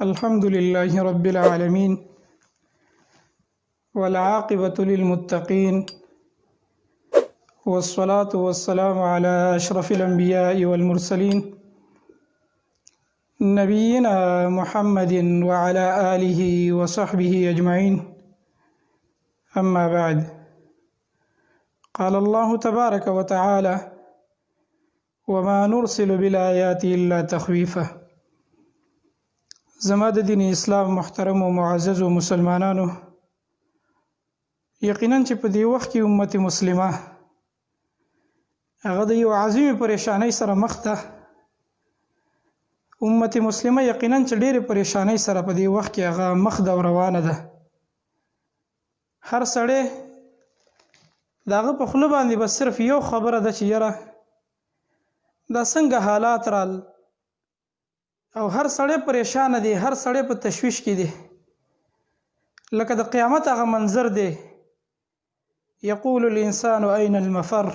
الحمد لله رب العالمين والعاقبة للمتقين والصلاة والسلام على أشرف الأنبياء والمرسلين نبينا محمد وعلى آله وصحبه أجمعين. أما بعد، قال الله تبارك وتعالى: وما نرسل بالآيات إلا تخويفا. زما د دین اسلام محترم و معزز و مسلمانانو، یقینا چې په دې وخت کې امت مسلمه هغه د یو عظیم پریشانی سره مخ ده. امت مسلمه یقینا چې ډېرې پریشانی سره په دې وخت کې هغه مخ ده او روانه ده. هر سړی د هغه په خوله باندې بس صرف یو خبره ده چې یاره دا څنګه حالات رال، او هر سړی پریشان دی، هر سړی په تشویش کې دی. لکه د قیامت هغه منظر دی: یقول الانسان اين المفر.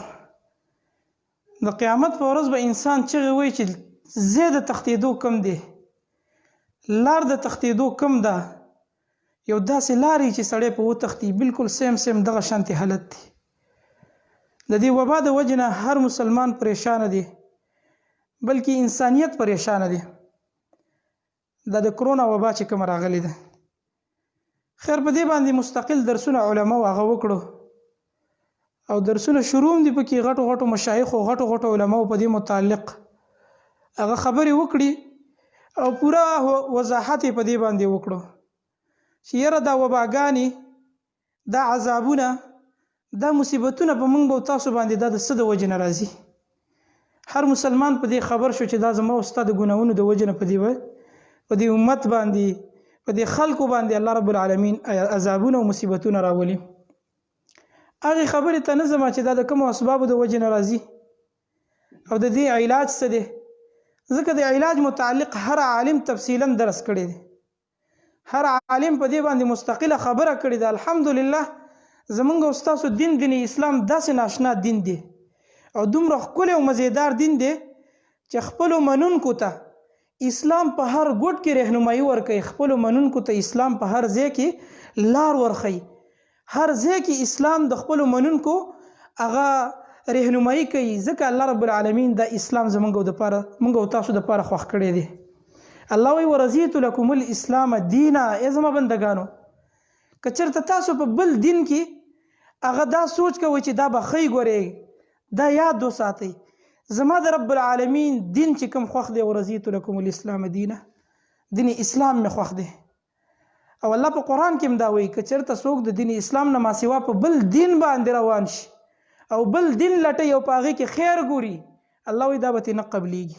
د قیامت په ورځ به انسان چغې وایي چې ځای د تښتېدو کم دی، لار د تښتېدو کم ده. یو داسې لارې چې سړی په وتښتي، بالکل سیم دغه شانتې حالت دی. د دې وبا د وجې نه هر مسلمان پریشانه دی، بلکې انسانیت پریشانه دی. دا د کرونا وبا چې کوم راغلی ده، خیر په دې باندې مستقل درسونه علماء هغه وکړو، او درسونه شروع دي پکې غټو مشایخ او غټو علماء په دې متعلق هغه خبرې وکړي او پورا وضاحت په دې باندې وکړو چې یاره دا وباګانی، دا عذابونه، دا مصیبتونه په موږ او تاسو باندې دا د څه د وجې نه راځي. هر مسلمان په دې خبر شو چې دا زما او ستا د ګناهونو د وجې نه په دې امت باندې، په دې خلکو باندې الله رب العالمین عذابونه او مصیبتونه راولي. هغه خبرې ته نه ځم چې دا د کومو اسبابو د وجې نه راځي او د دې علاج څه دی، ځکه د علاج متعلق هر عالم تفصیلا درس کړی دی، هر عالم په دې باندې مستقله خبره کړې ده. الحمدلله زمونږ او ستاسو دین اسلام داسې ناشنا دین دی او دومره ښکلی او مزیدار دین دی چې خپلو منونکو ته اسلام په هر ګوټ کې رهنمایي ورکوي، خپلو منونکو ته اسلام په هر ځای کې لار ورښیي، هر ځای کې اسلام د خپلو منونکو هغه رهنمایي کوي. ځکه الله رب العالمین دا اسلام زمونږ او تاسو دپاره خوښ کړی دی. الله وایي: ورضیت لکم الاسلام دینا. ای زما بندګانو، که چېرته تاسو په بل دین کې هغه دا سوچ کوئ چې دا به ښه ګورئ، دا یاد وساتئ، زما د رب العالمین دین چې کوم خوښ دی، ورضیت لکم الاسلام دینا، دین اسلام مې خوښ دی. او الله په قرآن کې هم دا وایي: که چېرته څوک د دین اسلام نه ماسوا په بل دین باندې روان شي او بل دین لټوي او په هغې کې خیر ګوري، الله وایي دا به ترې نه قبلیږي.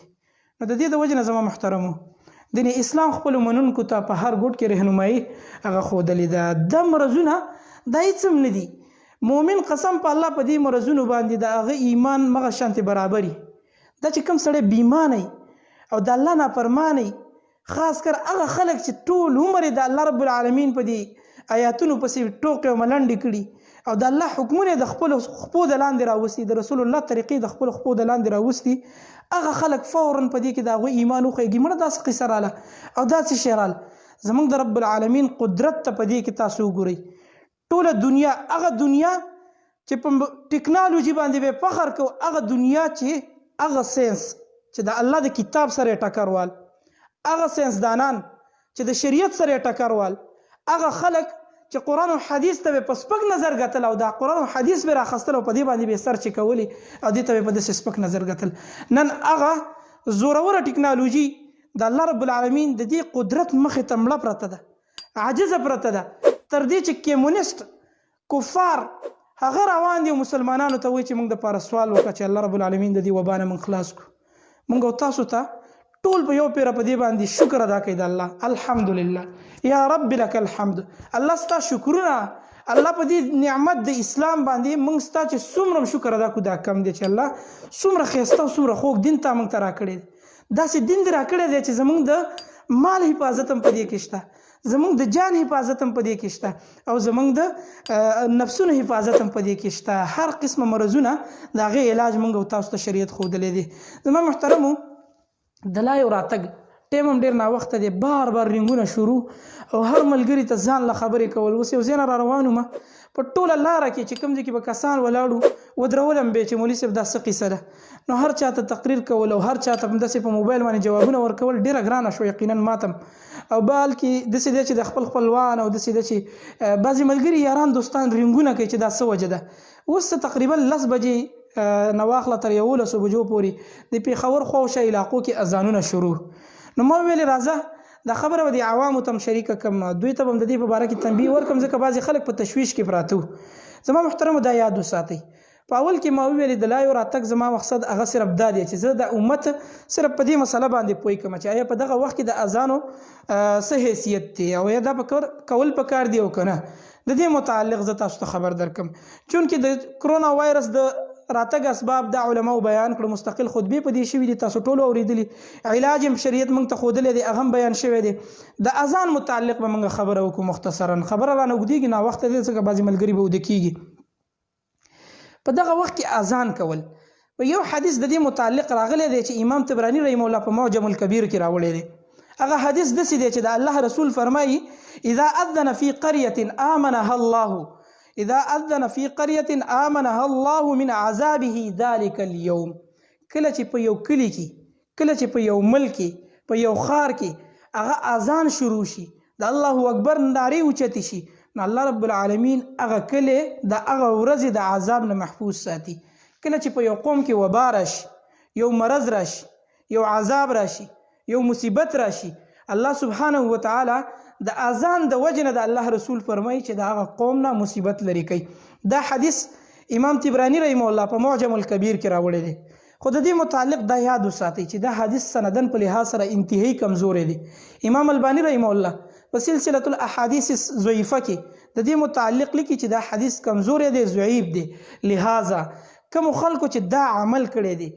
نو د دې د وجې نه زما محترمو، دین اسلام خپلو منونکو ته په هر ګوټ کې رهنمایي هغه ښودلې ده. دا مرضونه دا هېڅ هم نه دي. مؤمن قسم په الله په دې مرضونو باندې د هغه ایمان مغه شانتې برابري. دا چې کوم سړی بیمانه او د الله نافرمانه، خاص کر هغه خلک چې ټول عمر د الله رب العالمین په دې آیاتونو پسې ټوقې او ملنډې کړي او د الله حکمونه د خپلو خپو د لاندې راوستي، د رسول الله طریقې د خپلو خپو د لاندې راوستي، هغه خلک فوراً په دې کې د هغوی ایمان وښیږي. مړه داسې قصه راله او داسې شی راله. زموږ د رب العالمین قدرت ته په دې کې تاسو وګورئ. ټوله دنیا، هغه دنیا چې په ټکنالوژي باندې به فخر کوو، هغه دنیا چې هغه ساینس چې د الله د کتاب سره یې ټکر وال، هغه ساینسدانان چې د شریعت سره یې ټکر وال، هغه خلک چې قرآن او حدیث ته به په سپک نظر کتل او دا قرآن او حدیث به راخیستل او په دې باندې به سرچې کولې او دې ته به په داسې سپک نظر کتل. نن هغه زوروره ټکنالوژي د الله رب العالمین د دې قدرت مخې ته مړه پرته ده، عاجزه پرته ده، تر دې چې کمونیست کفار هغه روان دي مسلمانانو ته وایي چې موږ دپاره سوال وکړه چې الله رب العالمین د دې وبا نه موږ خلاص کړو. موږ او تاسو ته ټول په یو پیره په دې باندې شکر ادا کوي د الله. الحمدلله یا رب لک الحمد. الله ستا شکرونه، الله په دې نعمت د اسلام باندې موږ ستا چې څومره شکر ادا کړو دا کم دی چې الله څومره ښایسته او څومره خوږ دین ته موږ ته راکړی دی. داسې دین دې راکړی دی چې زموږ د مال حفاظت هم په دې کې شته، زمونږ د جان حفاظت هم په دې کې شته او زمونږ د نفسونو حفاظت هم په دې کې شته. هر قسمه مرضونه د هغې علاج مونږ او تاسو ته شریعت ښودلی دی. زما محترمو، د لا یو راتګ ټیم هم ډېر ناوخته دی، بار بار رنګونه شروع او هر ملګري ته ځان له خبرې کول. اوس یو ځای نه را روان وم په ټوله لاره کې چې کوم ځای کې به کسان ولاړو ودرولم به چې مولوي صاحب دا څه قیصه ده. نو هر چا ته تقریر کول او هر چا ته همداسې په موبایل باندې جوابونه ورکول ډېره ګرانه شو یقینا ماتم. او بلکې داسې دی چې د خپل خپلوان او داسې دی چې بعضې ملګري یاران دوستان رنګونه کوي چې دا څه وجه ده. اوس تقریبا 10 بجې نه واخله تر 11 بجو پورې د پېښور خواوشا علاقو کې اذانونه شروع. نو ما ویلې راځه دا خبره به د عوامو ته هم شریکه کړم، دوی ته به هم د دې په باره کې تنبیه ورکړم ځکه بعضې خلک په تشویش کې پراته وو. زما محترمو دا یاد وساتئ، په اول کې ما وویلې د لایو راتګ زما مقصد هغه صرف دا دی چې زه د امت صرف په دې مسله باندې پوه کړم چې آیا په دغه وخت کې د اذانو څه حیثیت دی او یا دا کول پکار دی او که نه. د دې متعلق زه تاسو ته خبر درکم. چونکې د کرونا وایرس د راتګ اسباب د علماو بیان کړو، مستقل خطبې په دې شوي دي، تاسو ټولو اورېدلي، علاج هم شریعت موږ ته ښودلی دی، هغه هم بیان شوی دی. د اذان متعلق به موږ خبره وکړو مختصرا. خبره رانه اوږدېږي، ناوخته دی ځکه بعضې ملګري به اوده کېږي. په دغه وخت کې اذان کول په یو حدیث د دې متعلق راغلی دی چې امام طبراني رحمه الله په معجم الکبیر کې راوړی دی. هغه حدیث داسې دی چې د الله رسول فرمایي اذا اذن في قرية آمنها الله اذا اذن في قرية آمنها الله من عذابه ذلك اليوم. کله چې په یو کلی کې، کله چې په یو ملک کې، په یو ښار کې هغه اذان شروع شي، د الله اکبر نارې اوچتې شي، نو الله رب العالمین هغه کلی د هغه ورځې د عذاب نه محفوظ ساتي. کله چې په یو قوم کې وبا راشي، یو مرض راشي، یو عذاب راشي، یو مصیبت راشي، الله سبحانه وتعالی د اذان د وجه نه د الله رسول فرمایي چې د هغه قوم نه مصیبت لرې کوي. دا حدیث امام طبراني رحمه الله په معجم الکبیر کې راوړی دی. خو د دې متعلق دا یاد وساتئ چې دا حدیث سندن په لحاظ سره انتهایی کمزوری دی. امام الباني رحمه الله په سلسله الاحادیث ضعیفه کې د دې متعلق لیکي چې دا حدیث کمزوری دی، ضعیف دی. لہذا کوم خلکو چې دا عمل کړی دی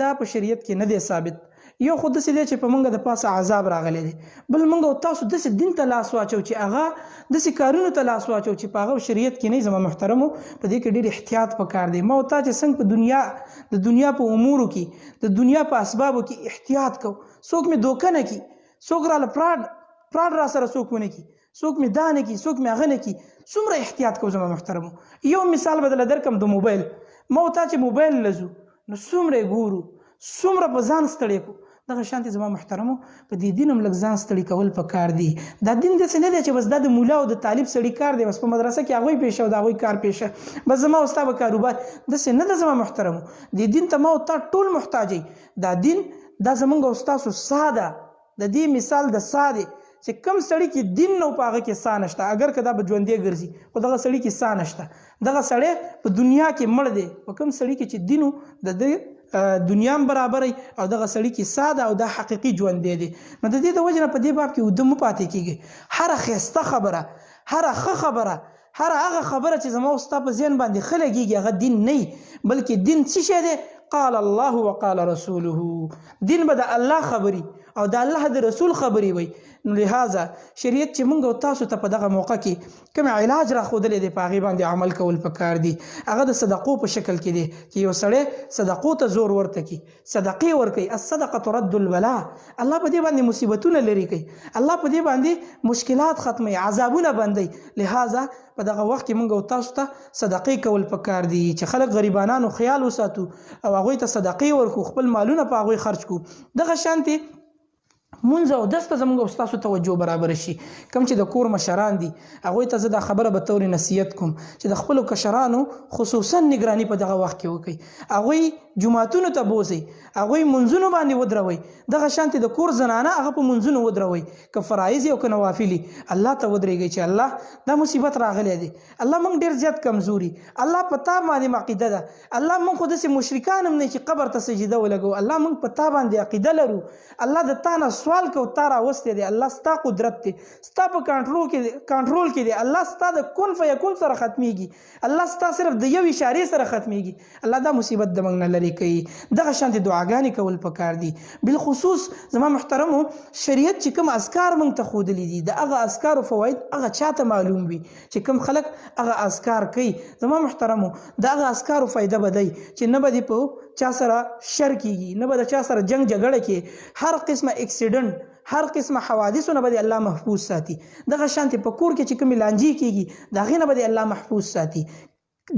دا په شریعت کې نه دی ثابت. یو خو داسې دی چې په موږ د پاسه عذاب راغلی دی، بل موږ او تاسو داسې دین ته لاس واچو چې هغه داسې کارونو ته لاس واچو چې په هغه شریعت کې نه. زما محترمو په دې کې ډېر احتیاط پکار دی. ما او تا چې څنګه په دنیا په امورو کې، د دنیا په اسبابو کې احتیاط کو، څوک مې دوکه نه کړي، څوک راله پراډ را سره څوک ونه کړي، څوک مې دا نه کړي، څوک مې هغه نه کړي. څومره احتیاط کو زما محترمو. یو مثال به درله درکړم د موبایل. ما او تا چې موبایل لزو نو څومره ګورو، څومره په ځان ستړی کو. دغه شانتې زما محترمو په دې دین هم لږ ځان ستړي کول پکار دي. دا دین داسې نه دی چې بس دا د مولا او د طالب سړي کار دی، بس په مدرسه کې هغوی پیشه او د هغوی کار پیشه، بس زما او ستا به کاروبار. داسې نه ده زما محترمو. دې دین ته ما او تا ټول محتاج یو. دا دین دا زموږ او ستاسو ساه ده. د دې مثال د ساه دی چې کم سړي کې دین نو په هغه کې ساه نشته، اگر که دا به ژوندی ګرځي خو دغه سړي کې ساه نشته. دغه سړی په دنیا کې مړ دی. په کوم سړي کې چې دین د دې دنیا هم برابرې او دغه سړي کې ساده او دا حقیقي ژوند دی. نو د دې د وجه نه په دې باب کې اوده مه پاتې کېږي. هره ښایسته خبره، هره ښه خبره، هره هغه خبره چې زما او ستا په ذهن باندې ښه لګېږي هغه دین نه وي، بلکې دین څه شی دی؟ قال الله وقال رسوله. دین به د الله خبري او د الله د رسول خبري وي. نو لہذا شریعت چې موږ او تاسو ته په دغه موقع کې کوم علاج راښودلی دی په هغې باندې عمل کول پکار دي. هغه د صدقو په شکل کې دی چې یو سړی صدقو ته زور ورته کړي، صدقې ورکوي. الصدقه رد البلا. الله په دې باندې مصیبتونه لرې کوي، الله په دې باندې مشکلات ختموي، عذابونه بندوي. لہذا په دغه وخت کې موږ او تاسو ته صدقې کول پکار دي چې خلک غریبانانو خیال وساتو او هغوی ته صدقې ورکو، خپل مالونه په هغوی خرج کړو. دغه شانتې مونځ او اودس ته زموږ او ستاسو توجه برابر شي. کوم چې د کور مشران دي هغوی ته زه دا خبره به طور نصیحت کوم چې د خپلو کشرانو خصوصا نگراني په دغه وخت کې وکړي. هغوی جوماتونو ته بوځئ، هغوی منځونو باندې ودروئ. دغه شانتې د کور زنانه هغه په منځونو ودروئ، که فرایض او که نوافلي. الله ته ودرېږئ چې الله دا مصیبت راغلی دی، الله موږ ډېر زیات کمزوري، الله په تا باندې عقیده ده، الله موږ خو داسې مشرکان هم نه چې قبر ته سجده ولګو، الله موږ په تا باندې عقیده لرو. الله د تا نه سوال کو، تا راوستی دی، الله ستا قدرت دی، ستا په کنټرول کې دی، الله ستا د کن فیکون سره ختمیږي، الله ستا صرف د یو اشارې سره ختمیږي. الله دا مصیبت د موږ نه لرې کوي. دغه شانتې دعاګانې کول پکار دي. بالخصوص زما محترمو شریعت چې کوم اذکار موږ ته ښودلي دي د هغه اذکارو فواید هغه چاته معلوم وي چې کوم خلک هغه اذکار کوي. زما محترمو د هغه اذکارو فایده به دی چې نه به دې په چا سره شر کېږي، نه به د چا سره جنګ جګړه کې، هر قسمه اکسیډنټ، هر قسمه حوادثونه به الله محفوظ ساتي دغه شانتي په کور کې چې کوم لانجی کیږي دا غینه به الله محفوظ ساتي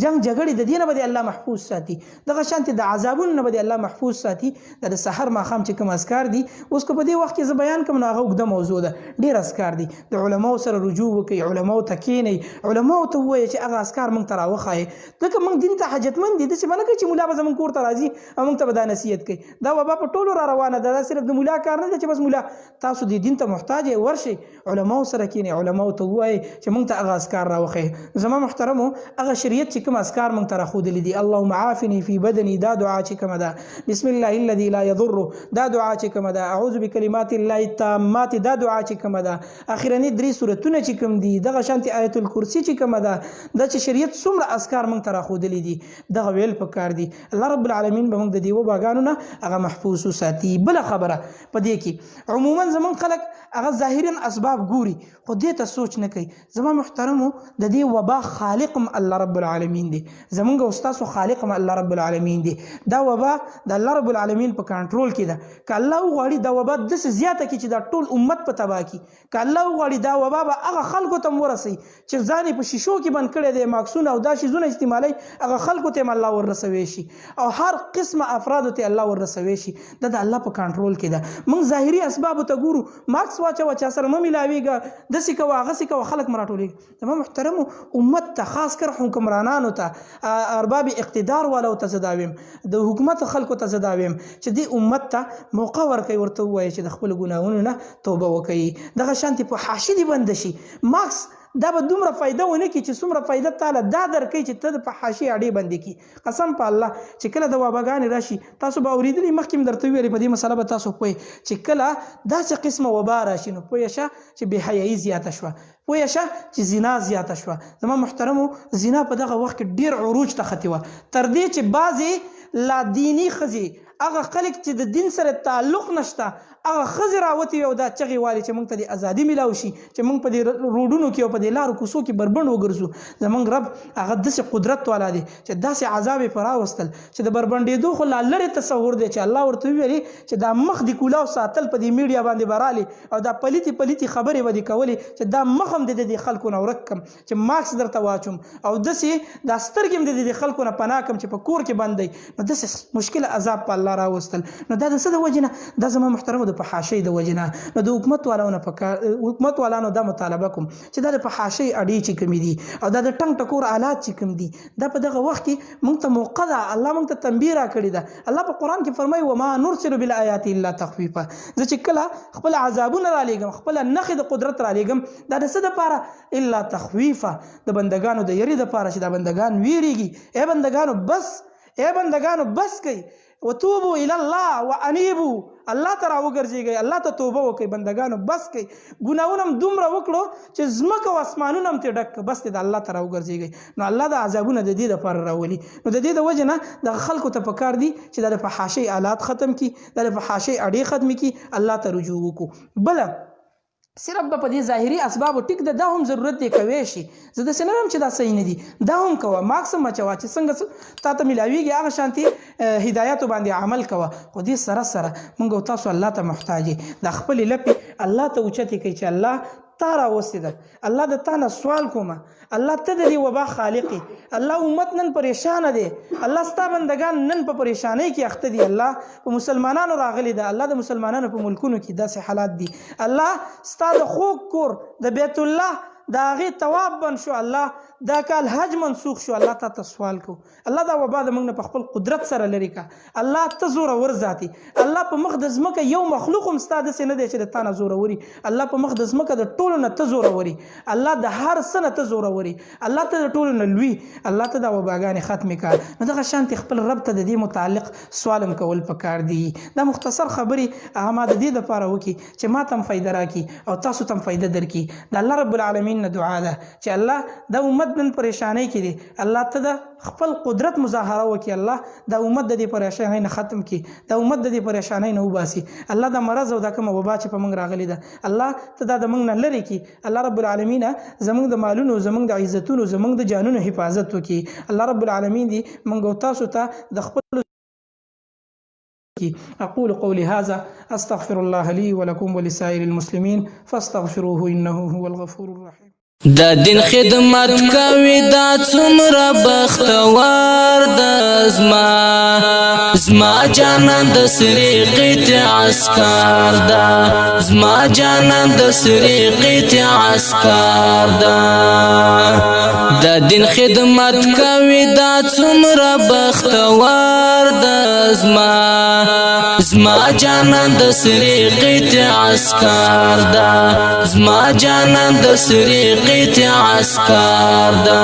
جنگ جګړې د دینه به الله محفوظ ساتي دغه شانتي د عذابونو به الله محفوظ ساتي د سحر ماخام چې کوم اذکار دي اوس کو په دې وخت کې ز بیان کوم نو هغه وګړه موضوع ده ډیر اذکار دي د علماو سره رجوع وکي علماو تکینی علماو ته وایي چې هغه اذکار مونږ ته راوخای ځکه مونږ دین ته حاجتمند دي چې باندې چې مولا به زمون کور ته راځي او مونږ ته به دا نصیحت کوي دا وبا په ټولو را روانه ده صرف د مولا کار نه دی چې بس مولا تاسو د دین ته محتاج ورشي علماو سره کینی علماو ته وایي چې مونږ ته هغه اذکار راوخای زما محترمو هغه شریعت چې کوم اذکار مونږ ته راخودلې دي اللهم عافني في بدني دا دعا چې کومه ده بسم الله الذي لا يضر دا دعا چې کومه ده اعوذ بكلمات الله التامات دا دعا چې کومه ده اخرنی درې سورتونه چې کوم دي دغه شانتي آیت الکرسی چې کومه ده د چې شریعت څومره اذکار مونږ ته راخودلې دي دغه ویل پکار دي الله رب العالمین به مونږ د دیو باغانو نه هغه محفوظ ساتي بل خبره په دې کې عموما زمون خلک هغه ظاهرا اسباب ګوري خو دې ته سوچ نه کوي زما محترمو د دې وبا خالقم الله رب العالمین دی زمونږ استاد خالق الله رب العالمین دی دا وبا د الله رب العالمین په کنټرول کې ده ک الله غواړي دا وبا د زیاته کې چې دا ټول امت په تبا کې ک الله غواړي دا وبا به هغه خلکو ته ورسي چې ځان په شیشو کې بند کړي دي ماکسونه او دا شیزونه استعمالي هغه خلکو ته الله ورسوي شي او هر قسمه افراد ته الله ورسوي شي دا د الله په کنټرول کې ده موږ ظاهري اسباب ته ګورو ماکس واچو چا سره مې ملاويږي د سې کوه هغه سې کوه خلک مراټولي تمام محترم امت ته خاص کر حکمرانانو ته ارباب اقتدار والو ته زداویم د حکومت خلکو ته زداویم چې دی امت ته موقع ورکوي ورته وایي چې د خپل ګناهونو نه توبه وکړي دغه شانتي په حاشي دی بند شي ماکس دا به دومره فایده ونه کی چې څومره فایده تعالی دا درکې چې ته په حاشیه اړې باندې کی قسم په الله چې کله د وباګانې راشي تاسو به اوریدلی مخکې درته ویلې په دې مسله به تاسو پوه چې کله داسې قسمه وبا راشي نو پوه شه چې بې حیایي زیاته شوه پوه شه چې زنا زیاته شوه زما محترمو زنا په دغه وخت کې ډیر عروج ته ختي وه تر دې چې بعضې لا دیني ښځې هغه خلک چې د دین سره تعلق نشته هغه ښځې راوتې او دا چغې والي چې موږ ته د ازادي میلاو شي چې موږ په دې روډونو کې او په دې لارو کوڅو کې بربنډ وګرځو زموږ رب هغه داسې قدرت والا دی چې داسې عذاب یې په راوستل چې د بربنډېدو خو لا لرې تصور دی چې الله ورته وویلي چې دا مخ د کولاو ساتل په دې میډیا باندې به رالي او دا پلیتې پلیتې خبرې به دې کولې چې دا مخ هم د دې خلکو نه ورک کړم چې ماکس درته واچوم او داسې دا سترګې هم د دې خلکو نه پناه کړم چې په کور کې بند دی نو داسې مشکل عذاب په الله راوستل نو دا د څه د وجې نه دا زما محترمو د فحاشۍ د وجې نه نو د حکومت والانو دا مطالبه کوم چې دا د فحاشۍ اډې چې کومې دي او دا د ټنګ ټکور آلات چې کوم دي دا په دغه وخت کې موږ ته موقع ده الله موږ ته تنبیه راکړې ده الله په قرآن کې فرمایي وما نرسل بالآیات الا تخفیفا زه چې کله خپل عذابونه رالیږم خپل نښې د قدرت رالیږم دا د څه دپاره الا تخفیفا د بندګانو د یری دپاره چې دا بندګان ویریږي ای بندګانو بس کوي وتوبوا الى الله وانيبوا الله ته راوګرځېږئ الله ته توبه وکړئ بندګانو بس کوي ګناهونه هم دومره وکړو چې ځمکه او اسمانونه هم ترې ډک بس د الله ته راوګرځېږئ نو الله د عذابونه د دې دپاره راولي نو د دې د وجې نه دغه خلکو ته پکار دي چې دا د فحاشۍ آلات ختم کړي دا د فحاشۍ اډې ختمې کړي الله ته رجوع وکړو بله صرف په دې ظاهري اسباب ټیک ده دا هم ضرورت دی کوي شي زه د سنم چې دا صحیح نه دي دا هم کوه ماکس مچوا چې څنګه تا ته ملاویږي هغه شانتي هدایت باندې عمل کوه خو دې سره سره موږ تاسو الله ته محتاج د خپل لپې الله ته اوچتې کوي چې الله تا راوستې ده الله د تا نه سوال کومه الله ته د دې وبا خالقي الله امت نن پریشانه دی الله ستا بندگان نن په پریشانۍ کې اخته دي الله په مسلمانانو راغلي ده الله د مسلمانانو په ملکونو کې داسې حالات دي الله ستا د خوږ کور د بیت الله د هغې تواب بند شو الله دا کال حج منسوخ شو الله ته سوال کو الله دا وبا د موږ نه په خپل قدرت سره لري کا الله ته زورور ذاتي الله په مخ د ځمکه یو مخلوق هم ستا داسې نه دی چې د تا نه زوروري الله په مخ د ځمکه د ټولو نه ته زوروري الله د هر څه نه ته زوروري الله ته د ټولو نه لوی الله ته دا وباګانې ختمې کا نو دغه شانتې خپل رب ته د دې متعلق سوالم کول پکار دي دا مختصر خبرې هغه ما د دې دپاره وکړي چې ما ته هم فایده راکړي او تاسو ته هم فایده درکړي د الله رب العالمین نه دعا ده چې الله دا امت نن پریشانۍ کې دي الله ته د خپل قدرت مظاهره وکړي الله دا امت د دې پریشانۍ نه ختم کړي دا امت د دې پریشانۍ نه وباسي الله دا مرض او دا کومه وبا چې په موږ راغلې ده الله ته دا د موږ نه لرې کړي الله رب العالمین زموږ د مالونو زموږ د عزتونو زموږ د جانونو حفاظت وکړي الله رب العالمین دې موږ تاسو ته د خپل کی. اقول قولي هذا استغفر الله لي ولكم ولسائر المسلمين فاستغفروه انه هو الغفور الرحيم. دا دین خدمت کوي دا څومره بختور د زما جانان د سری قیت عسکر دا زما جانان د سری قیت عسکر دا دا دین خدمت کوي دا څومره بختور د زما جانان د سری قیت عسکر دا زما جانان د سری قیت عسکر دا